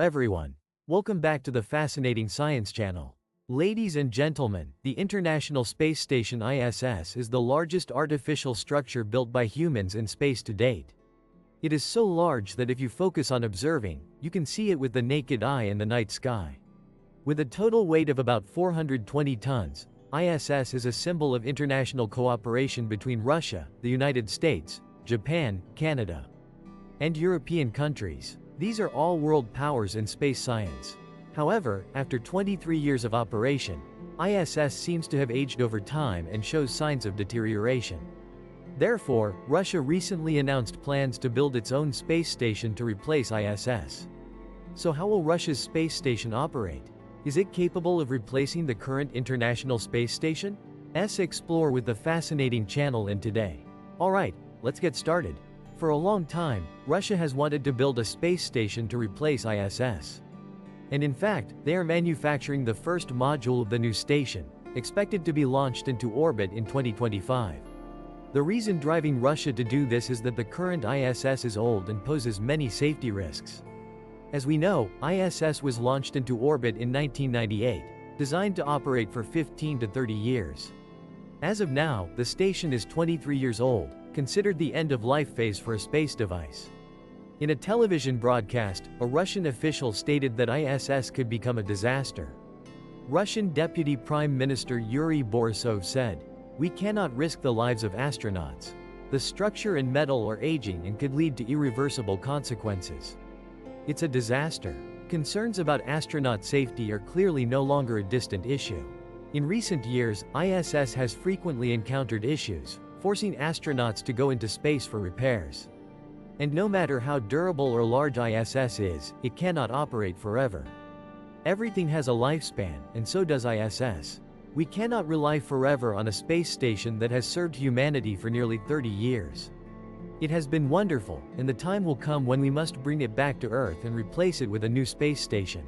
everyone. Welcome back to the fascinating Science Channel. Ladies and gentlemen, the International Space Station ISS is the largest artificial structure built by humans in space to date. It is so large that if you focus on observing, you can see it with the naked eye in the night sky. With a total weight of about 420 tons, ISS is a symbol of international cooperation between Russia, the United States, Japan, Canada, and European countries. These are all world powers in space science. However, after 23 years of operation, ISS seems to have aged over time and shows signs of deterioration. Therefore, Russia recently announced plans to build its own space station to replace ISS. So how will Russia's space station operate? Is it capable of replacing the current International Space Station? Let's explore with the fascinating channel in today. Alright, let's get started. For a long time, Russia has wanted to build a space station to replace ISS. And in fact, they are manufacturing the first module of the new station, expected to be launched into orbit in 2025. The reason driving Russia to do this is that the current ISS is old and poses many safety risks. As we know, ISS was launched into orbit in 1998, designed to operate for 15 to 30 years. As of now, the station is 23 years old, considered the end-of-life phase for a space device. In a television broadcast, a Russian official stated that ISS could become a disaster. Russian Deputy Prime Minister Yuri Borisov said, "We cannot risk the lives of astronauts. The structure and metal are aging and could lead to irreversible consequences. It's a disaster." Concerns about astronaut safety are clearly no longer a distant issue. In recent years, ISS has frequently encountered issues, forcing astronauts to go into space for repairs. And no matter how durable or large ISS is, it cannot operate forever. Everything has a lifespan, and so does ISS. We cannot rely forever on a space station that has served humanity for nearly 30 years. It has been wonderful, and the time will come when we must bring it back to Earth and replace it with a new space station.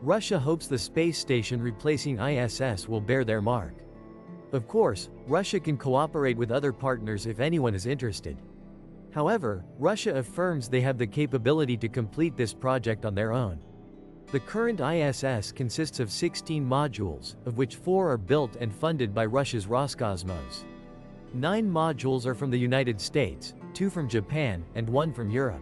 Russia hopes the space station replacing ISS will bear their mark. Of course, Russia can cooperate with other partners if anyone is interested. However, Russia affirms they have the capability to complete this project on their own. The current ISS consists of 16 modules, of which 4 are built and funded by Russia's Roscosmos. 9 modules are from the United States, 2 from Japan, and 1 from Europe.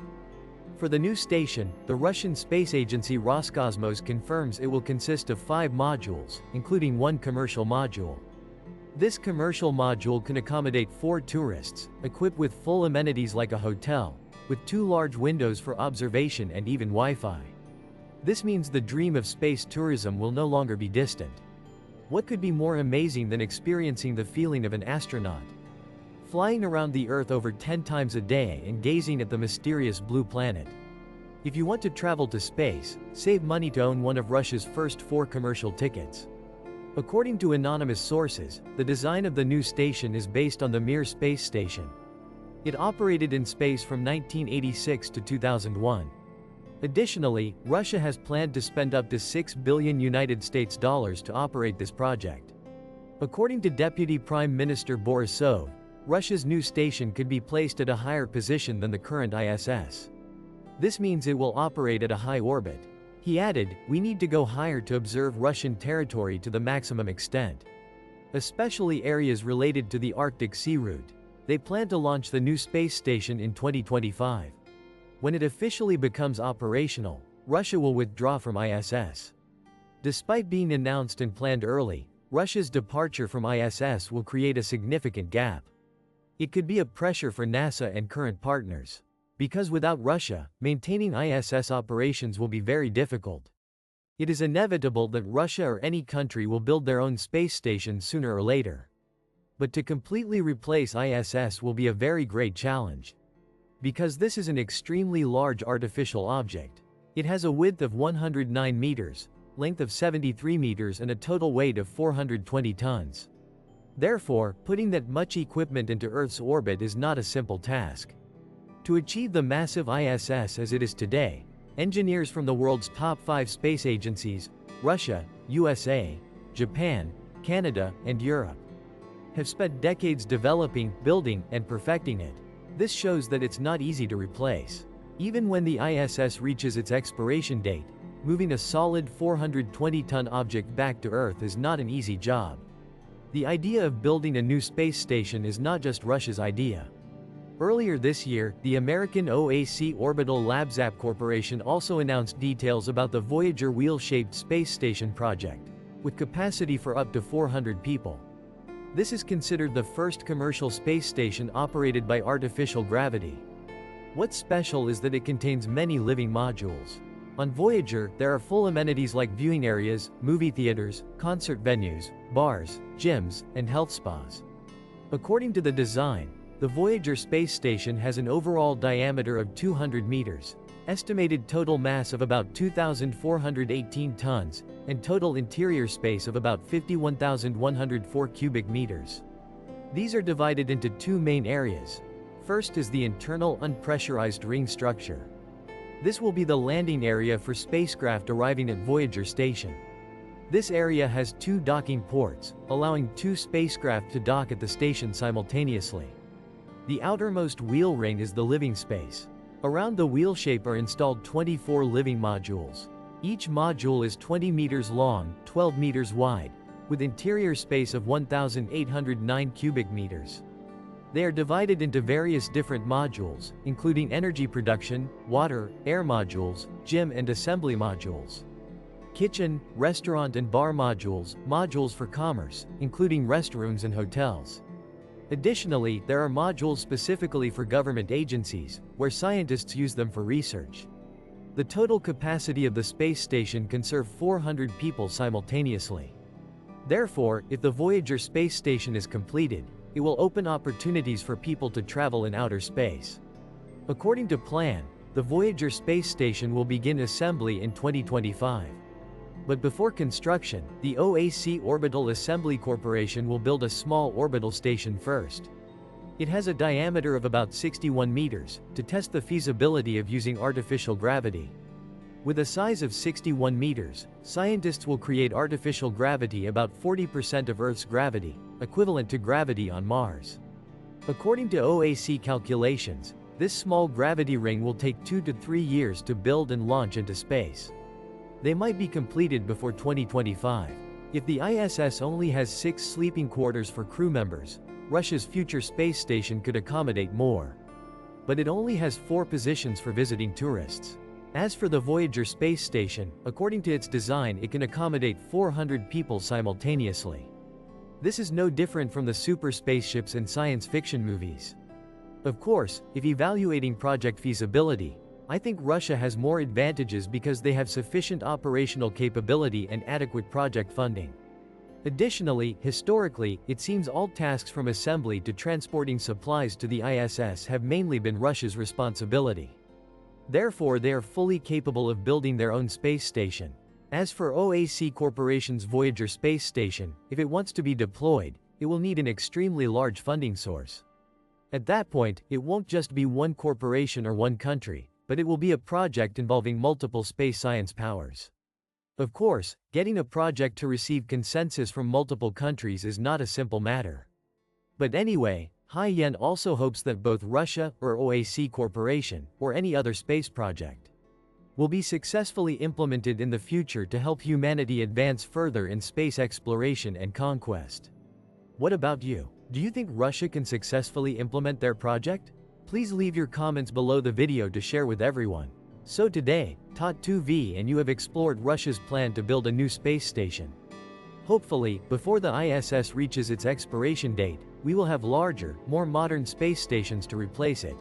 For the new station, the Russian space agency Roscosmos confirms it will consist of 5 modules, including 1 commercial module. This commercial module can accommodate 4 tourists, equipped with full amenities like a hotel, with 2 large windows for observation and even Wi-Fi. This means the dream of space tourism will no longer be distant. What could be more amazing than experiencing the feeling of an astronaut? Flying around the Earth over 10 times a day and gazing at the mysterious blue planet. If you want to travel to space, save money to own one of Russia's first 4 commercial tickets. According to anonymous sources, the design of the new station is based on the Mir space station. It operated in space from 1986 to 2001. Additionally, Russia has planned to spend up to $6 billion to operate this project. According to Deputy Prime Minister Borisov, Russia's new station could be placed at a higher position than the current ISS. This means it will operate at a high orbit. He added, "We need to go higher to observe Russian territory to the maximum extent, especially areas related to the Arctic sea route." They plan to launch the new space station in 2025. When it officially becomes operational, Russia will withdraw from ISS. Despite being announced and planned early, Russia's departure from ISS will create a significant gap. It could be a pressure for NASA and current partners. Because without Russia, maintaining ISS operations will be very difficult. It is inevitable that Russia or any country will build their own space station sooner or later. But to completely replace ISS will be a very great challenge. Because this is an extremely large artificial object. It has a width of 109 meters, length of 73 meters and a total weight of 420 tons. Therefore, putting that much equipment into Earth's orbit is not a simple task. To achieve the massive ISS as it is today, engineers from the world's top 5 space agencies, Russia, USA, Japan, Canada, and Europe, have spent decades developing, building, and perfecting it. This shows that it's not easy to replace. Even when the ISS reaches its expiration date, moving a solid 420-ton object back to Earth is not an easy job. The idea of building a new space station is not just Russia's idea. Earlier this year, the American OAC Orbital Labzap Corporation also announced details about the Voyager wheel-shaped space station project, with capacity for up to 400 people. This is considered the first commercial space station operated by artificial gravity. What's special is that it contains many living modules. On Voyager, there are full amenities like viewing areas, movie theaters, concert venues, bars, gyms, and health spas. According to the design, the Voyager space station has an overall diameter of 200 meters, estimated total mass of about 2,418 tons, and total interior space of about 51,104 cubic meters. These are divided into two main areas. First is the internal unpressurized ring structure. This will be the landing area for spacecraft arriving at Voyager station. This area has two docking ports, allowing two spacecraft to dock at the station simultaneously. The outermost wheel ring is the living space. Around the wheel shape are installed 24 living modules. Each module is 20 meters long, 12 meters wide, with interior space of 1,809 cubic meters. They are divided into various different modules, including energy production, water, air modules, gym and assembly modules, kitchen, restaurant and bar modules, modules for commerce, including restrooms and hotels. Additionally, there are modules specifically for government agencies, where scientists use them for research. The total capacity of the space station can serve 400 people simultaneously. Therefore, if the Voyager space station is completed, it will open opportunities for people to travel in outer space. According to plan, the Voyager space station will begin assembly in 2025. But before construction, the OAC Orbital Assembly Corporation will build a small orbital station first. It has a diameter of about 61 meters, to test the feasibility of using artificial gravity. With a size of 61 meters, scientists will create artificial gravity about 40% of Earth's gravity, equivalent to gravity on Mars. According to OAC calculations, this small gravity ring will take 2 to 3 years to build and launch into space. They might be completed before 2025. If the ISS only has 6 sleeping quarters for crew members, Russia's future space station could accommodate more. But it only has 4 positions for visiting tourists. As for the Voyager space station, according to its design, it can accommodate 400 people simultaneously. This is no different from the super spaceships in science fiction movies. Of course, if evaluating project feasibility, I think Russia has more advantages because they have sufficient operational capability and adequate project funding. Additionally, historically, it seems all tasks from assembly to transporting supplies to the ISS have mainly been Russia's responsibility. Therefore, they are fully capable of building their own space station. As for OAC Corporation's Voyager space station, if it wants to be deployed, it will need an extremely large funding source. At that point, it won't just be one corporation or one country, but it will be a project involving multiple space science powers. Of course, getting a project to receive consensus from multiple countries is not a simple matter. But anyway, Hai Yen also hopes that both Russia or OAC Corporation, or any other space project, will be successfully implemented in the future to help humanity advance further in space exploration and conquest. What about you? Do you think Russia can successfully implement their project? Please leave your comments below the video to share with everyone. So today, Tot2V and you have explored Russia's plan to build a new space station. Hopefully, before the ISS reaches its expiration date, we will have larger, more modern space stations to replace it.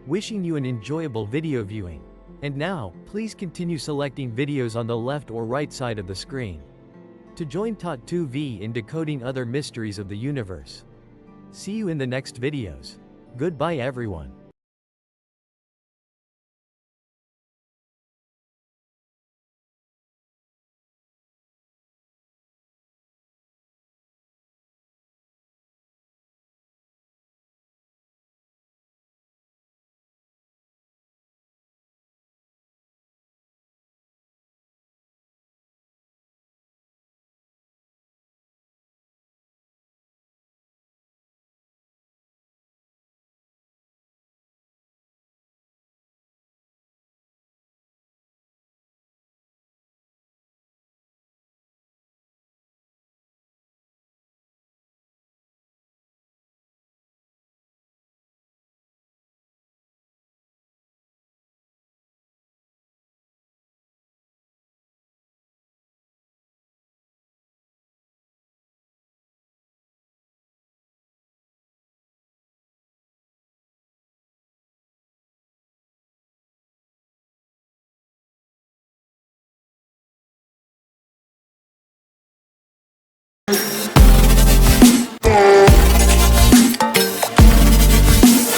Wishing you an enjoyable video viewing. And now, please continue selecting videos on the left or right side of the screen to join Tot2V in decoding other mysteries of the universe. See you in the next videos. Goodbye everyone.